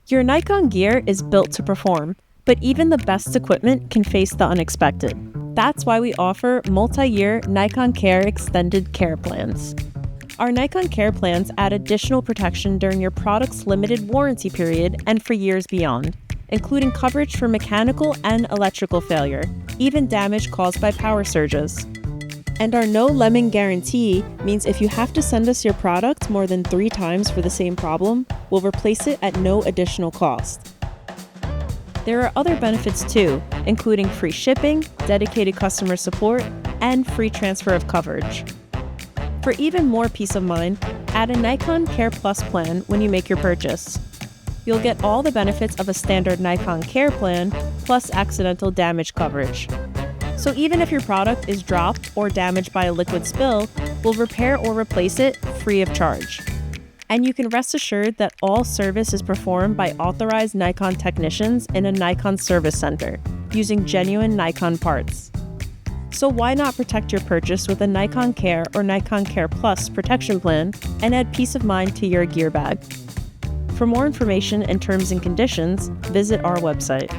Your Nikon gear is built to perform, but even the best equipment can face the unexpected. That's why we offer multi-year Nikon Care extended care plans. Our Nikon Care plans add additional protection during your product's limited warranty period and for years beyond, including coverage for mechanical and electrical failure, even damage caused by power surges. And our no lemming guarantee means if you have to send us your product more than 3 times for the same problem, we'll replace it at no additional cost. There are other benefits too, including free shipping, dedicated customer support, and free transfer of coverage. For even more peace of mind, add a Nikon Care Plus plan when you make your purchase. You'll get all the benefits of a standard Nikon Care plan, plus accidental damage coverage. So even if your product is dropped or damaged by a liquid spill, we'll repair or replace it free of charge. And you can rest assured that all service is performed by authorized Nikon technicians in a Nikon service center, using genuine Nikon parts. So why not protect your purchase with a Nikon Care or Nikon Care Plus protection plan and add peace of mind to your gear bag? For more information and terms and conditions, visit our website.